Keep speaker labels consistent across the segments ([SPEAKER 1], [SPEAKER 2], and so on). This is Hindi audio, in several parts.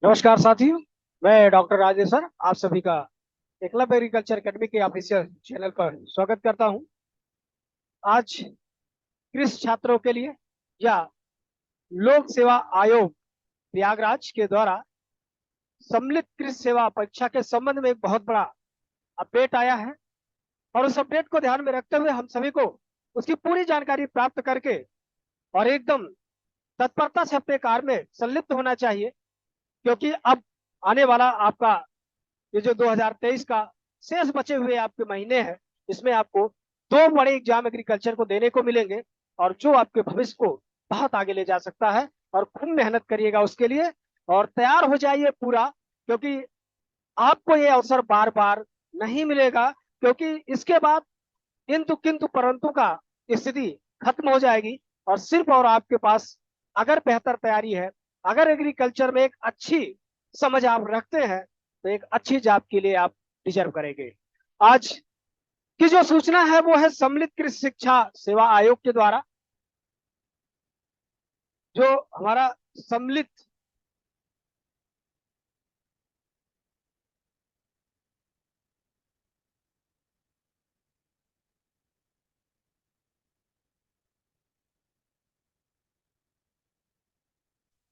[SPEAKER 1] नमस्कार साथियों। मैं डॉक्टर राजेश सर आप सभी का एकलव्य एग्रीकल्चर एकेडमी के ऑफिशियल चैनल पर स्वागत करता हूं। आज कृषि छात्रों के लिए या लोक सेवा आयोग प्रयागराज के द्वारा सम्मिलित कृषि सेवा परीक्षा के संबंध में एक बहुत बड़ा अपडेट आया है और उस अपडेट को ध्यान में रखते हुए हम सभी को उसकी पूरी जानकारी प्राप्त करके और एकदम तत्परता से अपने कार्य में संलिप्त होना चाहिए, क्योंकि अब आने वाला आपका ये जो 2023 का शेष बचे हुए आपके महीने हैं, इसमें आपको दो बड़े एग्जाम एग्रीकल्चर को देने को मिलेंगे और जो आपके भविष्य को बहुत आगे ले जा सकता है। और खूब मेहनत करिएगा उसके लिए और तैयार हो जाइए पूरा, क्योंकि आपको ये अवसर बार बार नहीं मिलेगा, क्योंकि इसके बाद किंतु किंतु परंतु का स्थिति खत्म हो जाएगी और सिर्फ और आपके पास अगर बेहतर तैयारी है, अगर एग्रीकल्चर में एक अच्छी समझ आप रखते हैं, तो एक अच्छी जॉब के लिए आप डिजर्व करेंगे। आज की जो सूचना है वो है सम्मिलित कृषि शिक्षा सेवा आयोग के द्वारा जो हमारा सम्मिलित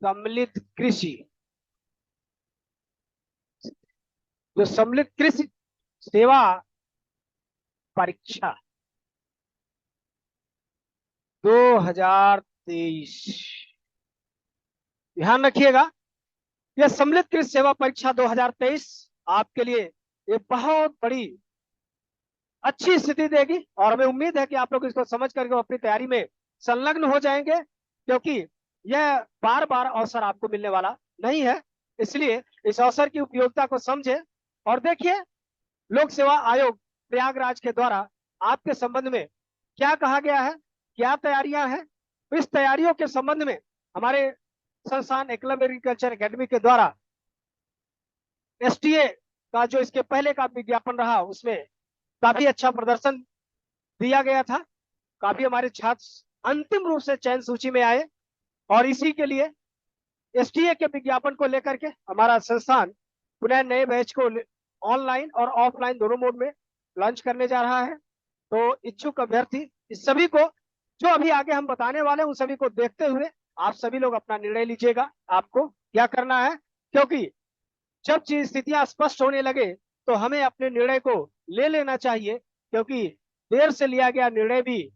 [SPEAKER 1] सम्मिलित कृषि जो सम्मिलित कृषि सेवा परीक्षा 2023, ध्यान रखिएगा, यह सम्मिलित कृषि सेवा परीक्षा 2023 आपके लिए ये बहुत बड़ी अच्छी स्थिति देगी और हमें उम्मीद है कि आप लोग इसको समझ करके अपनी तैयारी में संलग्न हो जाएंगे, क्योंकि यह बार बार अवसर आपको मिलने वाला नहीं है। इसलिए इस अवसर की उपयोगिता को समझे और देखिए लोक सेवा आयोग प्रयागराज के द्वारा आपके संबंध में क्या कहा गया है, क्या तैयारियां हैं। इस तैयारियों के संबंध में हमारे संस्थान एकलव्य एग्रीकल्चर एकेडमी के द्वारा एसटीए का जो इसके पहले का विज्ञापन रहा उसमें काफी अच्छा प्रदर्शन दिया गया था। काफी हमारे छात्र अंतिम रूप से चयन सूची में आए और इसी के लिए एसटीए के विज्ञापन को लेकर के हमारा संस्थान पुनः नए बैच को ऑनलाइन और ऑफलाइन दोनों मोड में लॉन्च करने जा रहा है। तो इच्छुक अभ्यर्थी इस सभी को जो अभी आगे हम बताने वाले हैं उन सभी को देखते हुए आप सभी लोग अपना निर्णय लीजिएगा आपको क्या करना है, क्योंकि जब चीज स्थितियां स्पष्ट होने लगे तो हमें अपने निर्णय को ले लेना चाहिए, क्योंकि देर से लिया गया निर्णय भी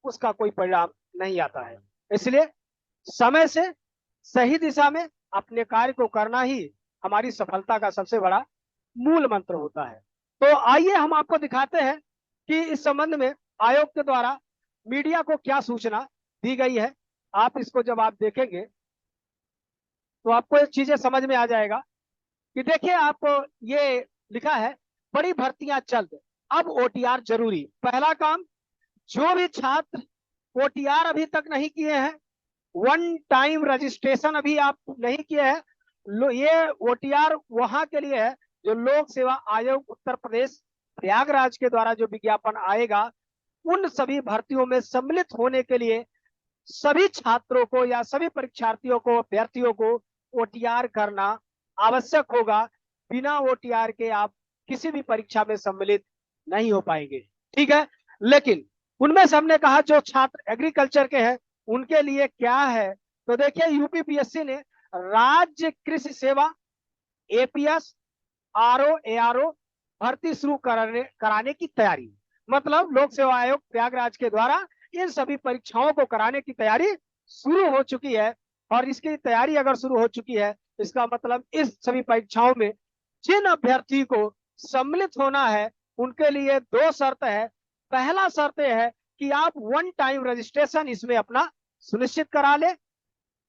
[SPEAKER 1] उसका कोई परिणाम नहीं आता है। इसलिए समय से सही दिशा में अपने कार्य को करना ही हमारी सफलता का सबसे बड़ा मूल मंत्र होता है। तो आइए हम आपको दिखाते हैं कि इस संबंध में आयोग के द्वारा मीडिया को क्या सूचना दी गई है। आप इसको जब आप देखेंगे तो आपको एक चीजें समझ में आ जाएगा कि देखिए आप ये लिखा है बड़ी भर्तियां जल्द, अब ओटीआर जरूरी। पहला काम, जो भी छात्र ओटीआर अभी तक नहीं किए हैं, वन टाइम रजिस्ट्रेशन अभी आप नहीं किए हैं, ये ओटीआर वहां के लिए है जो लोक सेवा आयोग उत्तर प्रदेश प्रयागराज के द्वारा जो विज्ञापन आएगा उन सभी भर्तियों में सम्मिलित होने के लिए सभी छात्रों को या सभी परीक्षार्थियों को अभ्यर्थियों को ओटीआर करना आवश्यक होगा। बिना ओटीआर के आप किसी भी परीक्षा में सम्मिलित नहीं हो पाएंगे, ठीक है। लेकिन उनमें से हमने कहा जो छात्र एग्रीकल्चर के हैं उनके लिए क्या है, तो देखिए यूपीपीएससी ने राज्य कृषि सेवा एपीएस आरओ एआरओ भर्ती शुरू कराने की तैयारी, मतलब लोक सेवा आयोग प्रयागराज के द्वारा इन सभी परीक्षाओं को कराने की तैयारी शुरू हो चुकी है। और इसकी तैयारी अगर शुरू हो चुकी है इसका मतलब इस सभी परीक्षाओं में जिन अभ्यर्थी को सम्मिलित होना है उनके लिए दो शर्त है। पहला शर्त है कि आप वन टाइम रजिस्ट्रेशन इसमें अपना सुनिश्चित करा ले।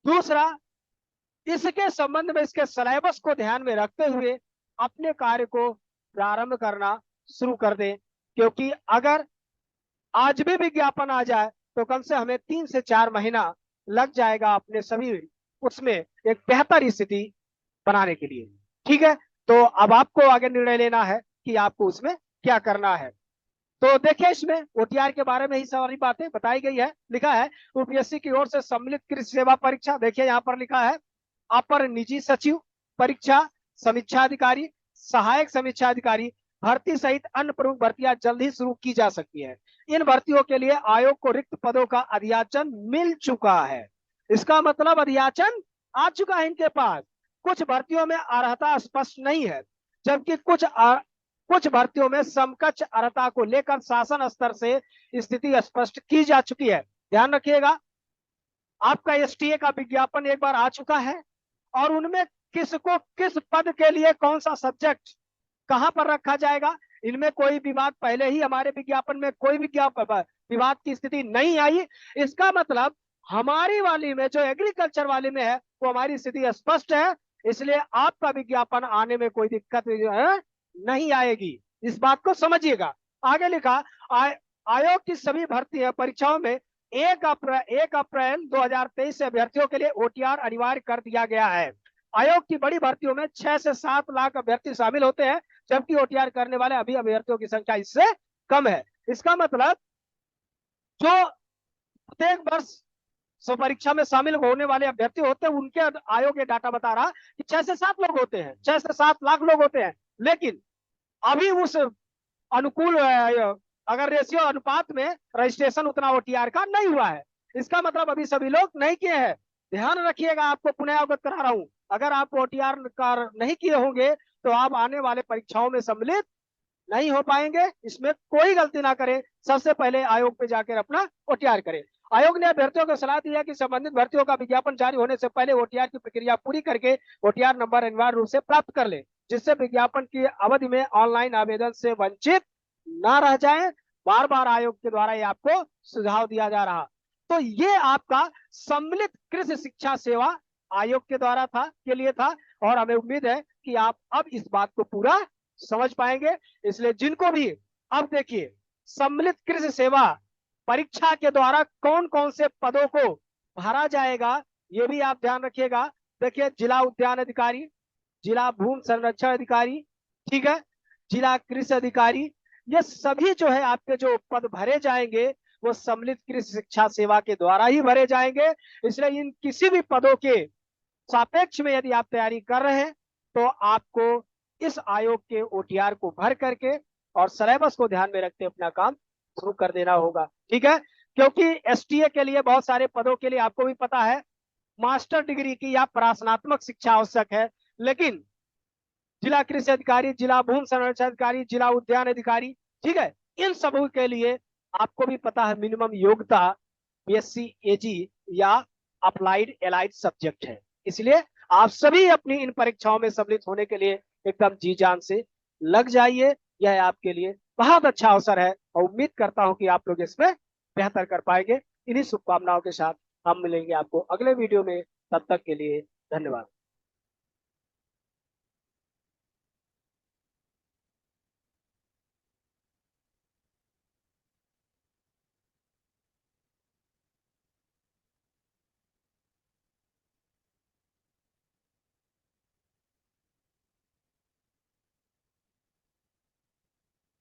[SPEAKER 1] दूसरा, इसके संबंध में इसके सिलेबस को ध्यान में रखते हुए अपने कार्य को प्रारंभ करना शुरू कर दें, क्योंकि अगर आज भी विज्ञापन आ जाए तो कम से हमें 3 से 4 महीना लग जाएगा अपने सभी उसमें एक बेहतर स्थिति बनाने के लिए, ठीक है। तो अब आपको आगे निर्णय लेना है कि आपको उसमें क्या करना है। तो देखिए इसमें ओटीआर के बारे में ही सारी बातें बताई गई है। लिखा है यूपीएससी की ओर से सम्मिलित कृषि सेवा परीक्षा, देखिए यहाँ पर लिखा है अपर निजी सचिव परीक्षा समीक्षा अधिकारी, सहायक समीक्षा अधिकारी भर्ती सहित अन्य प्रमुख भर्तियां जल्द ही शुरू की जा सकती है। इन भर्तियों के लिए आयोग को रिक्त पदों का अधियाचन मिल चुका है। इसका मतलब अधियाचन आ चुका है इनके पास। कुछ भर्तियों में अर्हता स्पष्ट नहीं है, जबकि कुछ भर्तियों में समकक्ष अर्हता को लेकर शासन स्तर से स्थिति स्पष्ट की जा चुकी है। ध्यान रखिएगा, आपका एसटीए का विज्ञापन एक बार आ चुका है और उनमें किसको किस पद के लिए कौन सा सब्जेक्ट कहां पर रखा जाएगा, इनमें कोई विवाद, पहले ही हमारे विज्ञापन में कोई विवाद की स्थिति नहीं आई। इसका मतलब हमारी वाली में, जो एग्रीकल्चर वाली में है, वो हमारी स्थिति स्पष्ट है, इसलिए आपका विज्ञापन आने में कोई दिक्कत नहीं आएगी। इस बात को समझिएगा। आगे लिखा, आयोग की सभी भर्ती परीक्षाओं में 1 अप्रैल 2023 से अभ्यर्थियों के लिए ओटीआर अनिवार्य कर दिया गया है। आयोग की बड़ी भर्तियों में 6 से 7 लाख अभ्यर्थी शामिल होते हैं, जबकि ओटीआर करने वाले अभी अभ्यर्थियों की संख्या इससे कम है। इसका मतलब जो प्रत्येक वर्ष परीक्षा में शामिल होने वाले अभ्यर्थी होते हैं, उनके आयोग ये डाटा बता रहा कि 6 से 7 लोग होते हैं, 6 से 7 लाख लोग होते हैं। लेकिन अभी उस अनुकूल अगर रेशियो अनुपात में रजिस्ट्रेशन उतना ओटीआर का नहीं हुआ है। इसका मतलब अभी सभी लोग नहीं किए हैं। ध्यान रखिएगा, आपको पुनः अवगत करा रहा हूं, अगर आप ओटीआर नहीं किए होंगे तो आप आने वाले परीक्षाओं में सम्मिलित नहीं हो पाएंगे। इसमें कोई गलती ना करें, सबसे पहले आयोग पे जाकर अपना ओटीआर करें। आयोग ने अभ्यर्थियों को सलाह दी है कि संबंधित भर्तियों का विज्ञापन जारी होने से पहले ओटीआर की प्रक्रिया पूरी करके ओटीआर नंबर अनिवार्य रूप से प्राप्त कर ले, जिससे विज्ञापन की अवधि में ऑनलाइन आवेदन से वंचित ना रह जाए। बार बार आयोग के द्वारा ये आपको सुझाव दिया जा रहा। तो ये आपका सम्मिलित कृषि शिक्षा सेवा आयोग के द्वारा के लिए था, और हमें उम्मीद है कि आप अब इस बात को पूरा समझ पाएंगे। इसलिए जिनको भी, अब देखिए, सम्मिलित कृषि सेवा परीक्षा के द्वारा कौन कौन से पदों को भरा जाएगा, ये भी आप ध्यान रखिएगा। देखिए, जिला उद्यान अधिकारी, जिला भूमि संरक्षण अधिकारी, ठीक है, जिला कृषि अधिकारी, ये सभी जो है आपके जो पद भरे जाएंगे वो सम्मिलित कृषि शिक्षा सेवा के द्वारा ही भरे जाएंगे। इसलिए इन किसी भी पदों के सापेक्ष में यदि आप तैयारी कर रहे हैं तो आपको इस आयोग के ओटीआर को भर करके और सिलेबस को ध्यान में रखते अपना काम शुरू कर देना होगा, ठीक है। क्योंकि एसटीए के लिए बहुत सारे पदों के लिए आपको भी पता है मास्टर डिग्री की या प्रास्नात्मक शिक्षा आवश्यक है, लेकिन जिला कृषि अधिकारी, जिला भूमि संरक्षण अधिकारी, जिला उद्यान अधिकारी, ठीक है, इन सबों के लिए आपको भी पता है मिनिमम योग्यता बीएससी एजी या अप्लाइड एलाइड सब्जेक्ट है। इसलिए आप सभी अपनी इन परीक्षाओं में सम्मिलित होने के लिए एकदम जी जान से लग जाइए। यह आपके लिए बहुत अच्छा अवसर है और उम्मीद करता हूं कि आप लोग इसमें बेहतर कर पाएंगे। इन्हीं शुभकामनाओं के साथ हम मिलेंगे आपको अगले वीडियो में। तब तक के लिए धन्यवाद।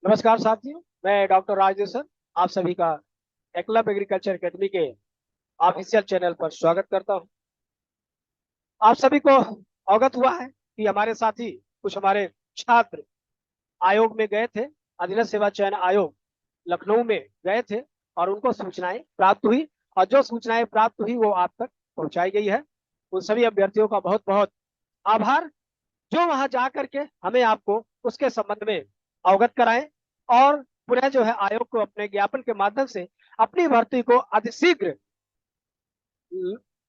[SPEAKER 1] नमस्कार साथियों, मैं डॉक्टर राजेश्वर आप सभी का एकलव्य एग्रीकल्चर अकेडमी के ऑफिशियल चैनल पर स्वागत करता हूं। आप सभी को अवगत हुआ है कि हमारे साथी कुछ हमारे छात्र आयोग में गए थे, अधीनस्थ सेवा चयन आयोग लखनऊ में गए थे और उनको सूचनाएं प्राप्त हुई, और जो सूचनाएं प्राप्त हुई वो आप तक पहुंचाई गई है। उन सभी अभ्यर्थियों का बहुत बहुत आभार जो वहां जा करके हमें आपको उसके संबंध में अवगत कराएं और पुनः जो है आयोग को अपने ज्ञापन के माध्यम से अपनी भर्ती को अतिशीघ्र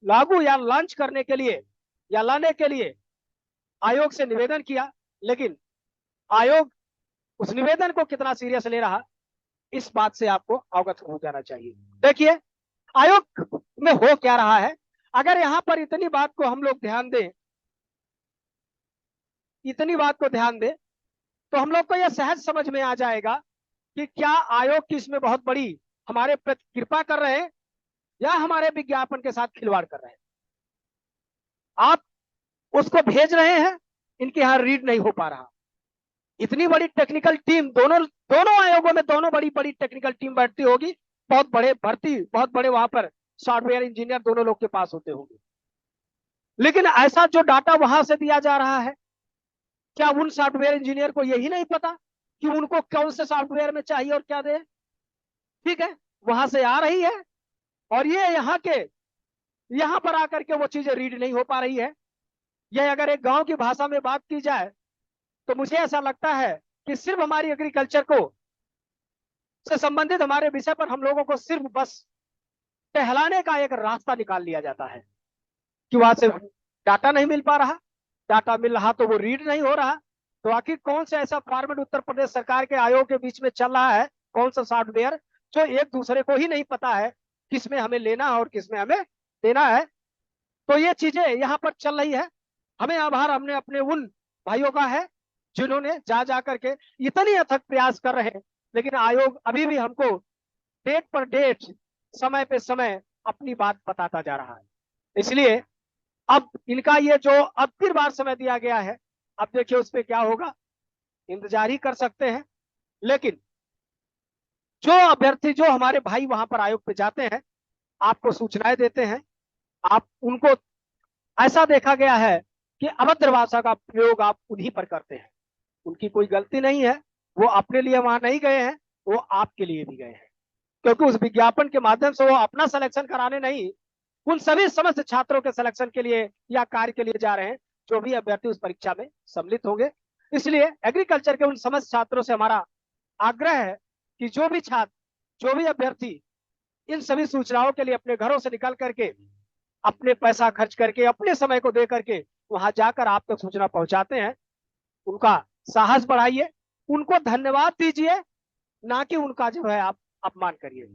[SPEAKER 1] लागू या लॉन्च करने के लिए या लाने के लिए आयोग से निवेदन किया। लेकिन आयोग उस निवेदन को कितना सीरियस ले रहा, इस बात से आपको अवगत हो जाना चाहिए। देखिए, आयोग में हो क्या रहा है, अगर यहां पर इतनी बात को हम लोग ध्यान दें, इतनी बात को ध्यान दें, तो हम लोग को यह सहज समझ में आ जाएगा कि क्या आयोग की इसमें बहुत बड़ी हमारे प्रति कृपा कर रहे हैं या हमारे विज्ञापन के साथ खिलवाड़ कर रहे हैं। आप उसको भेज रहे हैं, इनके यहां रीड नहीं हो पा रहा। इतनी बड़ी टेक्निकल टीम, दोनों दोनों आयोगों में दोनों बड़ी बड़ी टेक्निकल टीम बैठती होगी, बहुत बड़े भर्ती, बहुत बड़े वहां पर सॉफ्टवेयर इंजीनियर दोनों लोग के पास होते होंगे। लेकिन ऐसा जो डाटा वहां से दिया जा रहा है, क्या उन सॉफ्टवेयर इंजीनियर को यही नहीं पता कि उनको कौन से सॉफ्टवेयर में चाहिए और क्या दे? ठीक है, वहां से आ रही है और ये यहाँ पर आकर के वो चीजें रीड नहीं हो पा रही है। यह अगर एक गांव की भाषा में बात की जाए तो मुझे ऐसा लगता है कि सिर्फ हमारी एग्रीकल्चर को से संबंधित हमारे विषय पर हम लोगों को सिर्फ बस टहलाने का एक रास्ता निकाल लिया जाता है कि वहां से डाटा नहीं मिल पा रहा, डाटा मिल रहा तो वो रीड नहीं हो रहा। तो आखिर कौन सा ऐसा फॉर्मेट उत्तर प्रदेश सरकार के आयोग के बीच में चल रहा है, कौन सा सॉफ्टवेयर जो एक दूसरे को ही नहीं पता है किसमें हमें लेना है और किसमें हमें देना है? तो ये चीजें यहाँ पर चल रही है। हमें आभार हमने अपने उन भाइयों का है जिन्होंने जा करके इतनी अथक प्रयास कर रहे हैं, लेकिन आयोग अभी भी हमको डेट पर डेट, समय पे समय अपनी बात बताता जा रहा है। इसलिए अब इनका ये जो अब फिर बार समय दिया गया है, अब देखिए उस पर क्या होगा, इंतजार ही कर सकते हैं। लेकिन जो अभ्यर्थी, जो हमारे भाई वहां पर आयोग पे जाते हैं, आपको सूचनाएं देते हैं, आप उनको, ऐसा देखा गया है कि अभद्र भाषा का प्रयोग आप उन्हीं पर करते हैं। उनकी कोई गलती नहीं है, वो अपने लिए वहां नहीं गए हैं, वो आपके लिए भी गए हैं, क्योंकि उस विज्ञापन के माध्यम से वो अपना सिलेक्शन कराने नहीं, उन सभी समस्त छात्रों के सिलेक्शन के लिए या कार्य के लिए जा रहे हैं जो भी अभ्यर्थी उस परीक्षा में सम्मिलित होंगे। इसलिए एग्रीकल्चर के उन समस्त छात्रों से हमारा आग्रह है कि जो भी छात्र, जो भी अभ्यर्थी इन सभी सूचनाओं के लिए अपने घरों से निकल करके, अपने पैसा खर्च करके, अपने समय को दे करके वहां जाकर आप तक सूचना पहुंचाते हैं, उनका साहस बढ़ाइए, उनको धन्यवाद दीजिए, ना कि उनका जो है आप अपमान करिए।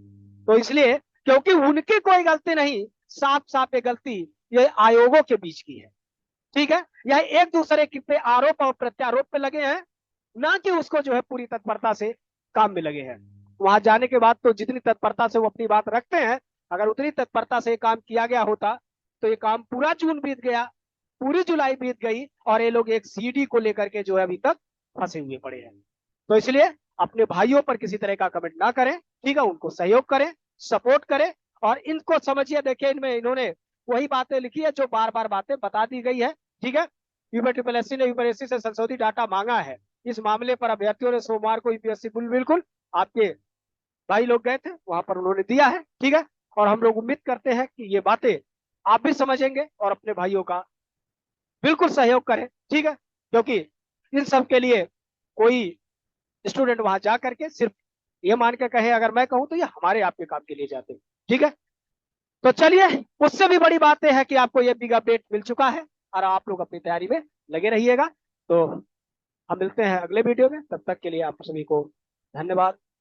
[SPEAKER 1] तो इसलिए, क्योंकि उनकी कोई गलती नहीं, साफ साफ ये गलती ये आयोगों के बीच की है। ठीक है, यह एक दूसरे पे आरोप और प्रत्यारोप पे लगे हैं, ना कि उसको जो है पूरी तत्परता से काम में लगे हैं। वहां जाने के बाद तो जितनी तत्परता से वो अपनी बात रखते हैं, अगर उतनी तत्परता से काम किया गया होता तो ये काम पूरा जून बीत गया, पूरी जुलाई बीत गई और ये लोग एक सीडी को लेकर के जो है अभी तक फंसे हुए पड़े हैं। तो इसलिए अपने भाइयों पर किसी तरह का कमेंट ना करें, ठीक है, उनको सहयोग करें, सपोर्ट करें और इनको समझिए। देखिए, इनमें इन्होंने वही बातें लिखी है जो बार बार बातें बता दी गई है। ठीक है, यूपीएससी ने यूपीएससी से संशोधित डाटा मांगा है। इस मामले पर अभ्यर्थियों ने सोमवार को यूपीएससी बिल्कुल आपके भाई लोग गए थे, वहां पर उन्होंने दिया है। ठीक है, और हम लोग उम्मीद करते हैं कि ये बातें आप भी समझेंगे और अपने भाइयों का बिल्कुल सहयोग करें। ठीक है, क्योंकि इन सब के लिए कोई स्टूडेंट वहां जा करके सिर्फ ये मान के कहे, अगर मैं कहूं तो ये हमारे आपके काम के लिए जाते हैं। ठीक है, तो चलिए, उससे भी बड़ी बात है कि आपको ये बिग अपडेट मिल चुका है और आप लोग अपनी तैयारी में लगे रहिएगा। तो हम मिलते हैं अगले वीडियो में, तब तक के लिए आप सभी को धन्यवाद।